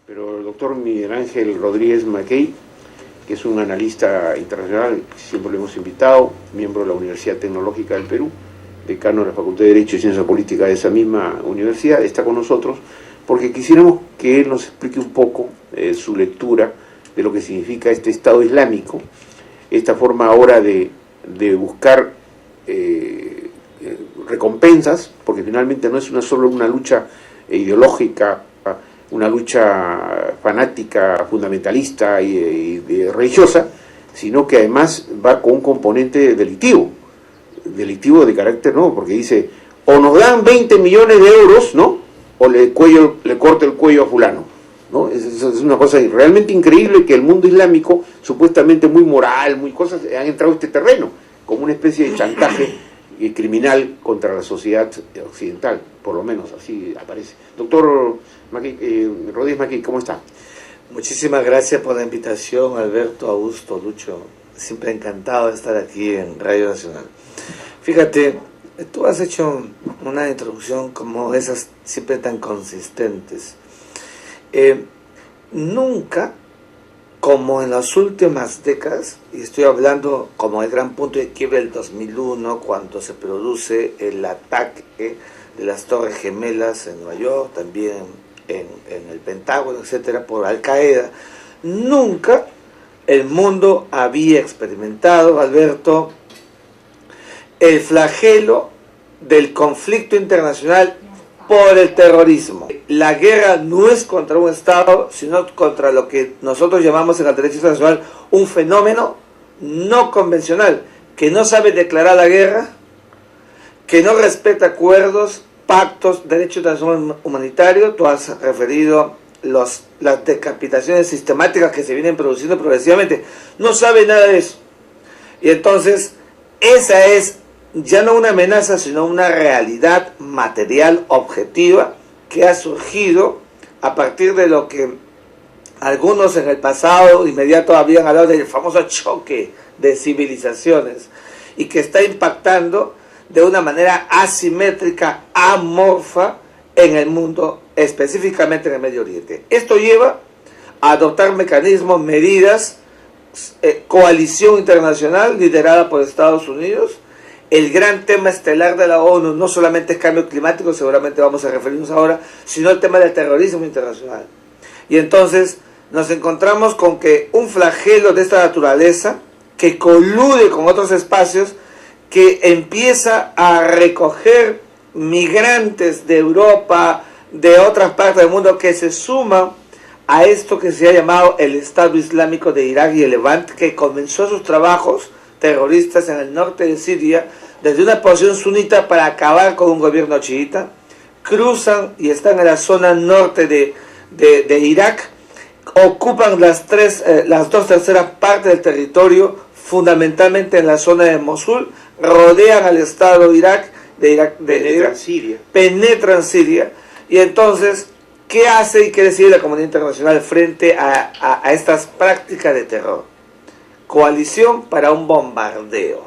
Pero el doctor Miguel Ángel Rodríguez Mackey, que es un analista internacional, siempre lo hemos invitado, miembro de la Universidad Tecnológica del Perú, decano de la Facultad de Derecho y Ciencia Política de esa misma universidad, está con nosotros porque quisiéramos que él nos explique un poco su lectura de lo que significa este Estado Islámico, esta forma ahora de buscar recompensas, porque finalmente no es solo una lucha ideológica, una lucha fanática, fundamentalista y religiosa, sino que además va con un componente delictivo de carácter, ¿no? Porque dice, o nos dan 20 millones de euros, ¿no? O le corta el cuello a fulano, ¿no? Es una cosa realmente increíble que el mundo islámico, supuestamente muy moral, muy cosas, han entrado a este terreno, como una especie de chantaje criminal contra la sociedad occidental, por lo menos así aparece. Doctor Rodríguez Mackey, ¿cómo está? Muchísimas gracias por la invitación, Alberto, Augusto, Lucho. Siempre encantado de estar aquí en Radio Nacional. Fíjate, tú has hecho una introducción como esas siempre tan consistentes. Nunca, como en las últimas décadas, y estoy hablando como el gran punto de quiebre del 2001, cuando se produce el ataque de las Torres Gemelas en Nueva York, también en el Pentágono, etcétera, por Al Qaeda, nunca el mundo había experimentado, Alberto, el flagelo del conflicto internacional por el terrorismo. La guerra no es contra un Estado, sino contra lo que nosotros llamamos en el derecho internacional un fenómeno no convencional, que no sabe declarar la guerra, que no respeta acuerdos, pactos, derecho internacional humanitario. Tú has referido las decapitaciones sistemáticas que se vienen produciendo progresivamente. No sabe nada de eso. Y entonces, esa es ya no una amenaza, sino una realidad material objetiva que ha surgido a partir de lo que algunos en el pasado inmediato habían hablado del famoso choque de civilizaciones y que está impactando de una manera asimétrica, amorfa en el mundo, específicamente en el Medio Oriente. Esto lleva a adoptar mecanismos, medidas, coalición internacional liderada por Estados Unidos. El gran tema estelar de la ONU no solamente es cambio climático, seguramente vamos a referirnos ahora, sino el tema del terrorismo internacional. Y entonces nos encontramos con que un flagelo de esta naturaleza, que colude con otros espacios, que empieza a recoger migrantes de Europa, de otras partes del mundo, que se suman a esto que se ha llamado el Estado Islámico de Irak y el Levante, que comenzó sus trabajos terroristas en el norte de Siria, desde una posición sunita para acabar con un gobierno chiita, cruzan y están en la zona norte de Irak, ocupan las 2/3 partes del territorio, fundamentalmente en la zona de Mosul, rodean al Estado de Irak, penetran Siria, y entonces, ¿qué hace y qué decide la comunidad internacional frente a estas prácticas de terror? Coalición para un bombardeo.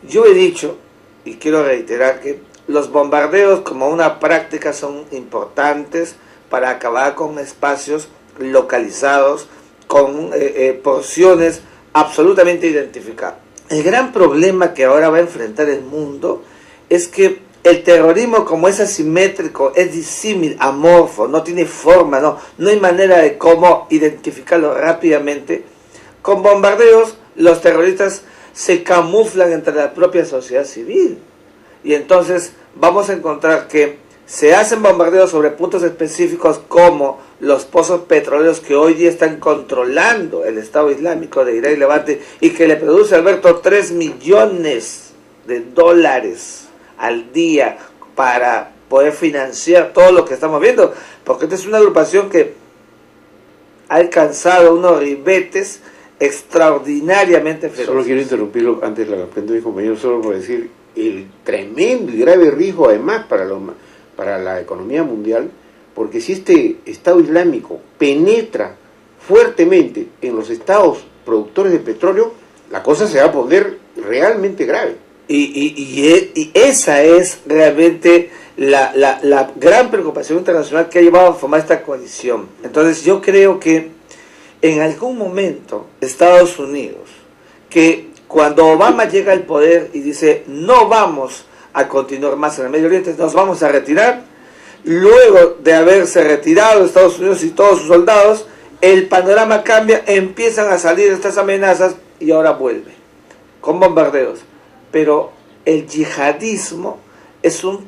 Yo he dicho, y quiero reiterar, que los bombardeos como una práctica son importantes para acabar con espacios localizados, con porciones absolutamente identificadas. El gran problema que ahora va a enfrentar el mundo es que el terrorismo, como es asimétrico, es disímil, amorfo, no tiene forma, no hay manera de cómo identificarlo rápidamente. Con bombardeos, los terroristas se camuflan entre la propia sociedad civil. Y entonces vamos a encontrar que se hacen bombardeos sobre puntos específicos como los pozos petroleros que hoy día están controlando el Estado Islámico de Irak y Levante y que le produce, Alberto, 3 millones de dólares al día para poder financiar todo lo que estamos viendo. Porque esta es una agrupación que ha alcanzado unos ribetes extraordinariamente feroz. Solo quiero interrumpirlo antes de la pregunta de mi compañero, solo por decir el tremendo y grave riesgo además para la economía mundial, porque si este Estado Islámico penetra fuertemente en los estados productores de petróleo, la cosa se va a poner realmente grave. Y esa es realmente la gran preocupación internacional que ha llevado a formar esta coalición. Entonces yo creo que en algún momento Estados Unidos, que cuando Obama llega al poder y dice no vamos a continuar más en el Medio Oriente, nos vamos a retirar, luego de haberse retirado Estados Unidos y todos sus soldados, el panorama cambia, empiezan a salir estas amenazas y ahora vuelve con bombardeos. Pero el yihadismo es un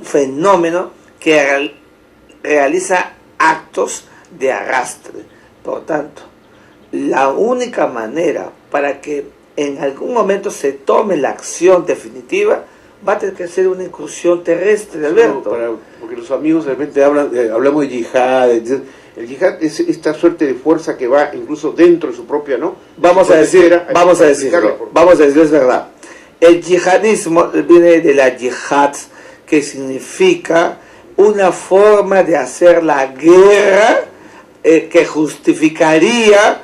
fenómeno que realiza actos de arrastre. Por tanto, la única manera para que en algún momento se tome la acción definitiva va a tener que ser una incursión terrestre, Alberto. Porque los amigos de repente hablamos de yihad. El yihad es esta suerte de fuerza que va incluso dentro de su propia, ¿no? Vamos a decirlo, es verdad. El yihadismo viene de la yihad, que significa una forma de hacer la guerra que justificaría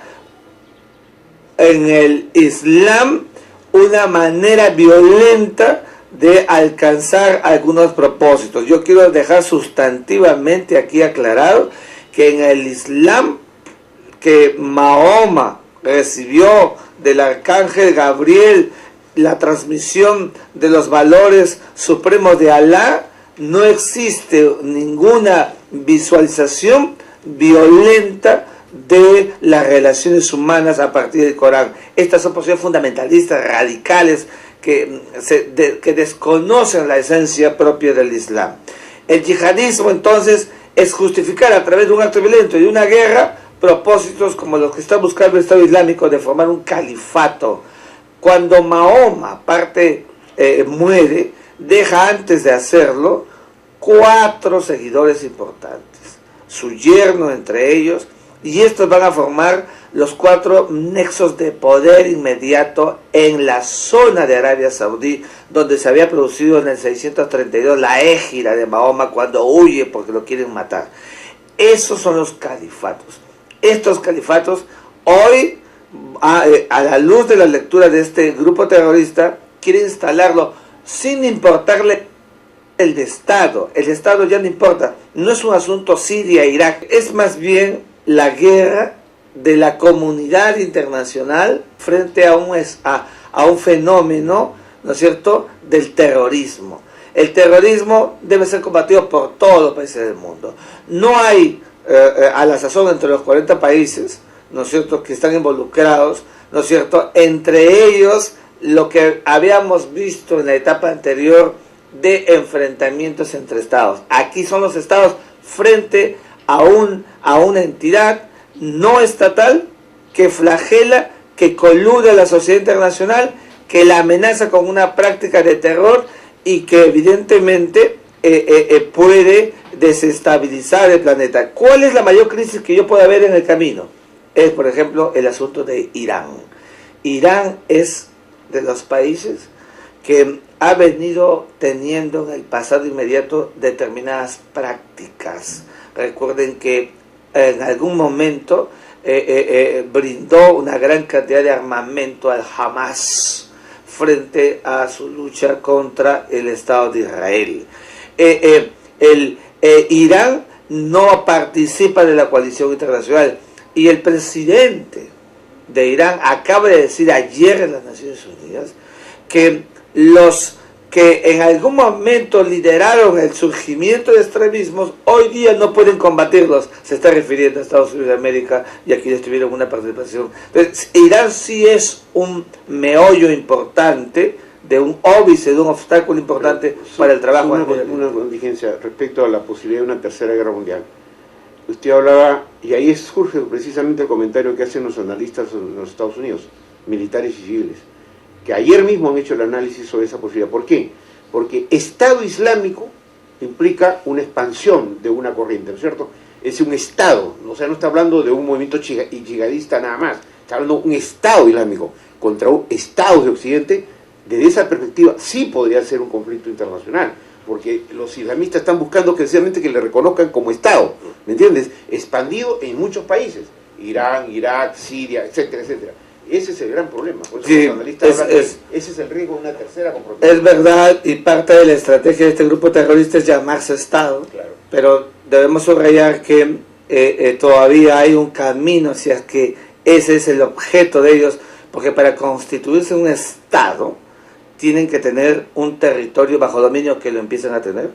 en el Islam una manera violenta de alcanzar algunos propósitos. Yo quiero dejar sustantivamente aquí aclarado que en el Islam que Mahoma recibió del arcángel Gabriel, la transmisión de los valores supremos de Alá, no existe ninguna visualización violenta de las relaciones humanas a partir del Corán. Estas son posiciones fundamentalistas, radicales, que desconocen la esencia propia del Islam. El yihadismo entonces es justificar a través de un acto violento y de una guerra propósitos como los que está buscando el Estado Islámico de formar un califato. Cuando Mahoma muere, deja antes de hacerlo 4 seguidores importantes, su yerno entre ellos, y estos van a formar los 4 nexos de poder inmediato en la zona de Arabia Saudí, donde se había producido en el 632 la égira de Mahoma cuando huye porque lo quieren matar. Esos son los califatos. Estos califatos hoy, a la luz de la lectura de este grupo terrorista, quieren instalarlo sin importarle el Estado. El Estado ya no importa. No es un asunto Siria-Irak. Es más bien la guerra de la comunidad internacional frente a un fenómeno, ¿no es cierto?, del terrorismo. El terrorismo debe ser combatido por todos los países del mundo. No hay, a la sazón, entre los 40 países, ¿no es cierto?, que están involucrados, ¿no es cierto?, entre ellos lo que habíamos visto en la etapa anterior de enfrentamientos entre estados. Aquí son los estados frente a una entidad no estatal que flagela, que colude a la sociedad internacional, que la amenaza con una práctica de terror y que evidentemente puede desestabilizar el planeta. ¿Cuál es la mayor crisis que yo pueda ver en el camino? Es, por ejemplo, el asunto de Irán. Irán es de los países que ha venido teniendo en el pasado inmediato determinadas prácticas. Recuerden que en algún momento brindó una gran cantidad de armamento al Hamas frente a su lucha contra el Estado de Israel. Irán no participa de la coalición internacional y el presidente de Irán acaba de decir ayer en las Naciones Unidas que los que en algún momento lideraron el surgimiento de extremismos, hoy día no pueden combatirlos. Se está refiriendo a Estados Unidos de América y aquí tuvieron una participación. Entonces, Irán sí es un meollo importante, de un óbice, de un obstáculo importante para el trabajo. Una contingencia respecto a la posibilidad de una tercera guerra mundial. Usted hablaba, y ahí surge precisamente el comentario que hacen los analistas en los Estados Unidos, militares y civiles, que ayer mismo han hecho el análisis sobre esa posibilidad. ¿Por qué? Porque Estado Islámico implica una expansión de una corriente, ¿no es cierto? Es un Estado, o sea, no está hablando de un movimiento yihadista nada más, está hablando de un Estado Islámico contra Estados de Occidente. Desde esa perspectiva sí podría ser un conflicto internacional, porque los islamistas están buscando precisamente que le reconozcan como Estado, ¿me entiendes? Expandido en muchos países, Irán, Irak, Siria, etcétera, etcétera. Ese es el gran problema. Por eso Sí, los analistas hablan que ese es el riesgo de una tercera confrontación. Es verdad, y parte de la estrategia de este grupo terrorista es llamarse Estado, Claro. pero debemos subrayar que todavía hay un camino hacia que ese es el objeto de ellos, porque para constituirse un Estado tienen que tener un territorio bajo dominio, que lo empiezan a tener,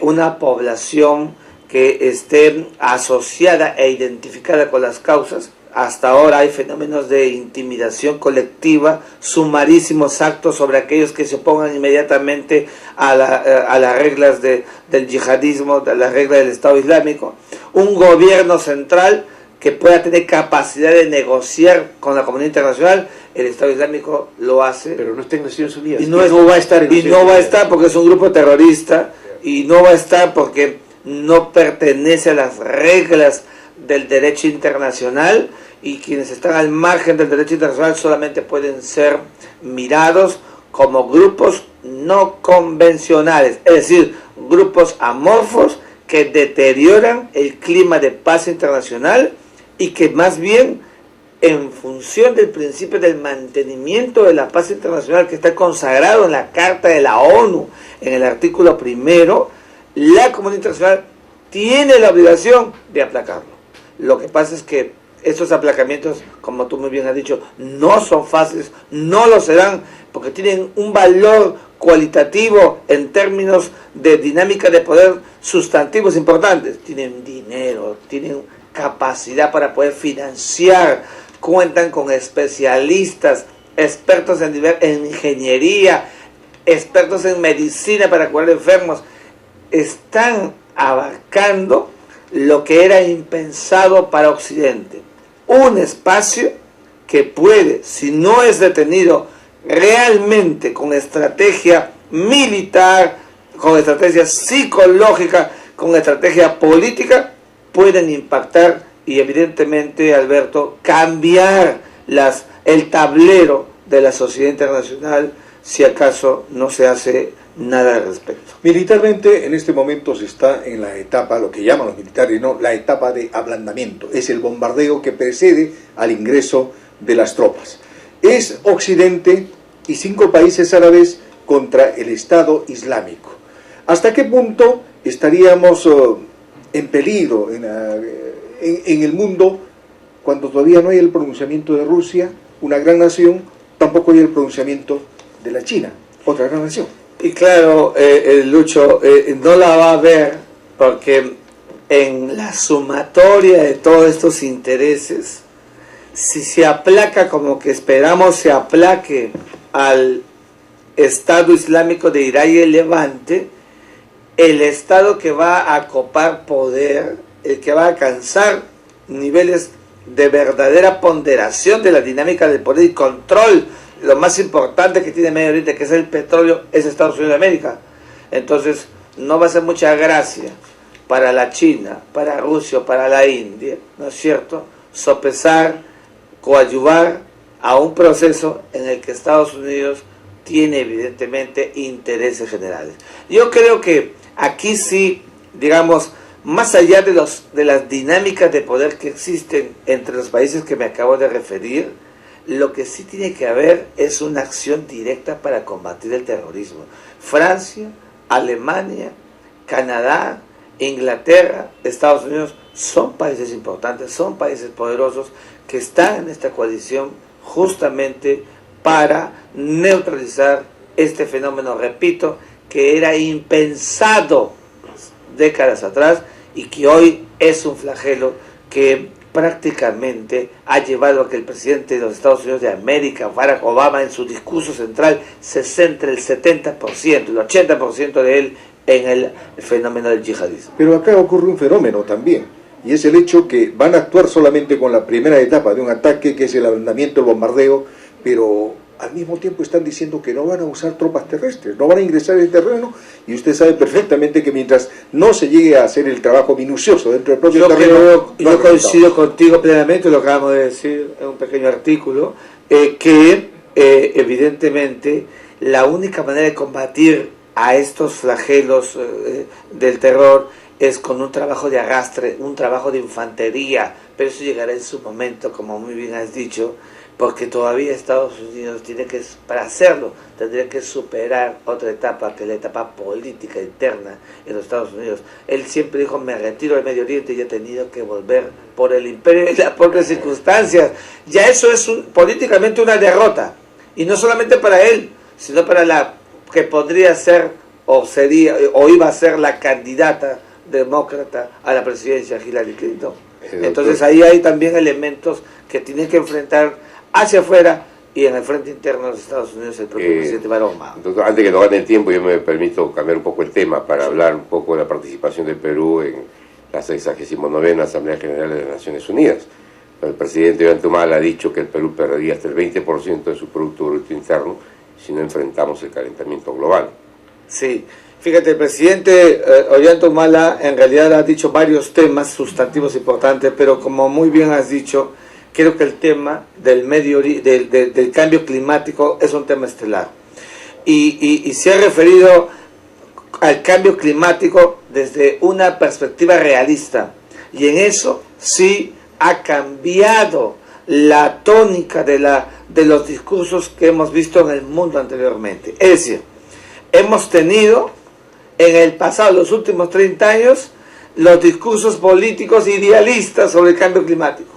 una población que esté asociada e identificada con las causas. Hasta ahora hay fenómenos de intimidación colectiva, sumarísimos actos sobre aquellos que se opongan inmediatamente a las reglas del yihadismo, a las reglas del Estado Islámico. Un gobierno central que pueda tener capacidad de negociar con la comunidad internacional. El Estado Islámico lo hace. Pero no está en Naciones Unidas. Y no va a estar en Naciones Unidas. Y no va a estar porque es un grupo terrorista. Y no va a estar porque no pertenece a las reglas del derecho internacional, y quienes están al margen del derecho internacional solamente pueden ser mirados como grupos no convencionales, es decir, grupos amorfos que deterioran el clima de paz internacional y que más bien, en función del principio del mantenimiento de la paz internacional que está consagrado en la Carta de la ONU, en el artículo 1, la comunidad internacional tiene la obligación de aplacarlo. Lo que pasa es que estos aplacamientos, como tú muy bien has dicho, no son fáciles, no lo serán, porque tienen un valor cualitativo en términos de dinámica de poder sustantivos importantes. Tienen dinero, tienen capacidad para poder financiar, cuentan con especialistas, expertos en ingeniería, expertos en medicina para curar enfermos. Están abarcando lo que era impensado para Occidente, un espacio que puede, si no es detenido realmente con estrategia militar, con estrategia psicológica, con estrategia política, pueden impactar y evidentemente, Alberto, cambiar el tablero de la sociedad internacional si acaso no se hace nada al respecto. Militarmente, en este momento se está en la etapa, lo que llaman los militares, ¿no?, la etapa de ablandamiento. Es el bombardeo que precede al ingreso de las tropas. Es Occidente y 5 países árabes contra el Estado Islámico. ¿Hasta qué punto estaríamos en peligro en el mundo cuando todavía no hay el pronunciamiento de Rusia, una gran nación? Tampoco hay el pronunciamiento de la China, otra gran nación. Y claro, Lucho, no la va a ver porque en la sumatoria de todos estos intereses, si se aplaca como que esperamos se aplaque al Estado Islámico de Irak y el Levante, el Estado que va a copar poder, el que va a alcanzar niveles de verdadera ponderación de la dinámica del poder y control, lo más importante que tiene Medio Oriente, que es el petróleo, es Estados Unidos de América. Entonces no va a ser mucha gracia para la China, para Rusia, para la India, ¿no es cierto?, sopesar, coadyuvar a un proceso en el que Estados Unidos tiene evidentemente intereses generales. Yo creo que aquí sí, digamos, más allá de las dinámicas de poder que existen entre los países que me acabo de referir, lo que sí tiene que haber es una acción directa para combatir el terrorismo. Francia, Alemania, Canadá, Inglaterra, Estados Unidos son países importantes, son países poderosos que están en esta coalición justamente para neutralizar este fenómeno, repito, que era impensado décadas atrás y que hoy es un flagelo que prácticamente ha llevado a que el presidente de los Estados Unidos de América, Barack Obama, en su discurso central se centre el 70%, el 80% de él en el fenómeno del yihadismo. Pero acá ocurre un fenómeno también, y es el hecho que van a actuar solamente con la primera etapa de un ataque, que es el ablandamiento, el bombardeo, pero al mismo tiempo están diciendo que no van a usar tropas terrestres, no van a ingresar en el terreno, y usted sabe perfectamente que mientras no se llegue a hacer el trabajo minucioso dentro del propio terreno... Yo coincido contigo plenamente, lo acabamos de decir en un pequeño artículo, que evidentemente la única manera de combatir a estos flagelos del terror es con un trabajo de arrastre, un trabajo de infantería, pero eso llegará en su momento, como muy bien has dicho, porque todavía Estados Unidos tiene que, para hacerlo, tendría que superar otra etapa, que es la etapa política interna en los Estados Unidos. Él siempre dijo, me retiro del Medio Oriente y he tenido que volver por el imperio y las propias circunstancias. Ya eso es políticamente una derrota, y no solamente para él, sino para la que podría ser, o sería, o iba a ser la candidata demócrata a la presidencia, Hillary Clinton. Entonces ahí hay también elementos que tienen que enfrentar hacia afuera y en el frente interno de los Estados Unidos el propio presidente Barack Obama. Doctor, antes que nos gane el tiempo, yo me permito cambiar un poco el tema para hablar un poco de la participación del Perú en la 69ª Asamblea General de las Naciones Unidas. El presidente Ollanta ha dicho que el Perú perdería hasta el 20% de su Producto Bruto Interno si no enfrentamos el calentamiento global. Sí, fíjate, el presidente Ollanta Humala en realidad ha dicho varios temas sustantivos importantes, pero como muy bien has dicho, creo que el tema del cambio climático es un tema estelar. Y se ha referido al cambio climático desde una perspectiva realista. Y en eso sí ha cambiado la tónica de los discursos que hemos visto en el mundo anteriormente. Es decir, hemos tenido en el pasado, los últimos 30 años, los discursos políticos idealistas sobre el cambio climático.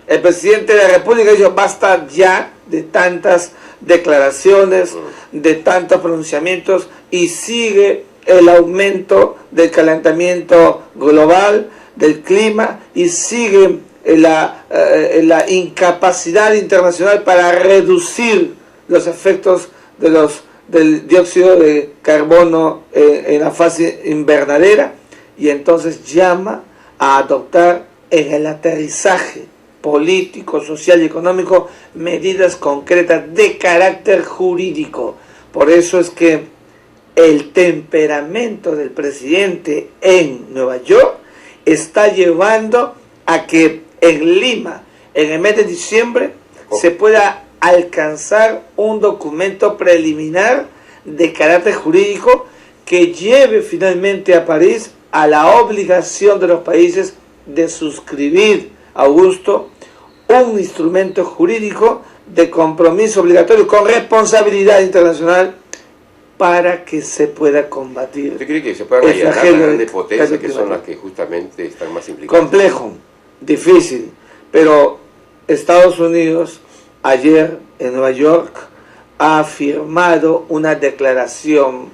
El presidente de la República dijo, basta ya de tantas declaraciones, de tantos pronunciamientos, y sigue el aumento del calentamiento global, del clima, y sigue la incapacidad internacional para reducir los efectos del dióxido de carbono en la fase invernadera, y entonces llama a adoptar en el aterrizaje político, social y económico medidas concretas de carácter jurídico. Por eso es que el temperamento del presidente en Nueva York está llevando a que en Lima, en el mes de diciembre, se pueda alcanzar un documento preliminar de carácter jurídico que lleve finalmente a París a la obligación de los países de suscribir, Augusto, un instrumento jurídico de compromiso obligatorio con responsabilidad internacional para que se pueda combatir. ¿Usted cree que se puedan allanar las grandes potencias que son las que justamente están más implicadas? Complejo, difícil, pero Estados Unidos ayer en Nueva York ha firmado una declaración,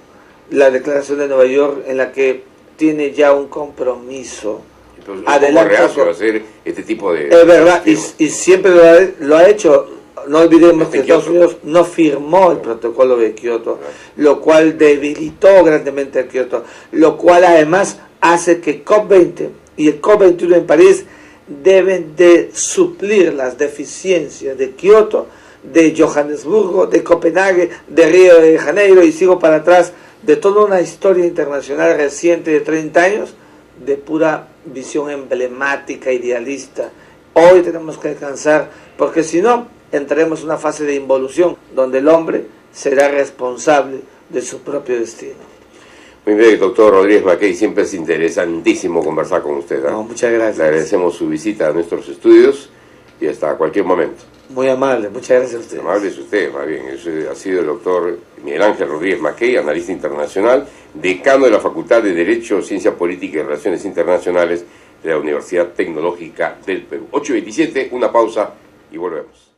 la declaración de Nueva York, en la que tiene ya un compromiso. Entonces, adelante a hacer este tipo de... Es verdad, y siempre lo ha hecho. No olvidemos que Estados Unidos no firmó el protocolo de Kioto, lo cual debilitó grandemente a Kioto, lo cual además hace que COP20 y el COP21 en París deben de suplir las deficiencias de Kioto, de Johannesburgo, de Copenhague, de Río de Janeiro, y sigo para atrás, de toda una historia internacional reciente de 30 años, de pura visión emblemática, idealista. Hoy tenemos que alcanzar, porque si no, entraremos en una fase de involución, donde el hombre será responsable de su propio destino. Muy bien, doctor Rodríguez Mackey, siempre es interesantísimo conversar con usted. No, muchas gracias. Le agradecemos su visita a nuestros estudios y hasta cualquier momento. Muy amable, muchas gracias a usted. Amable es usted, más bien. Ha sido el doctor Miguel Ángel Rodríguez Mackey, analista internacional, decano de la Facultad de Derecho, Ciencia Política y Relaciones Internacionales de la Universidad Tecnológica del Perú. 8:27, una pausa y volvemos.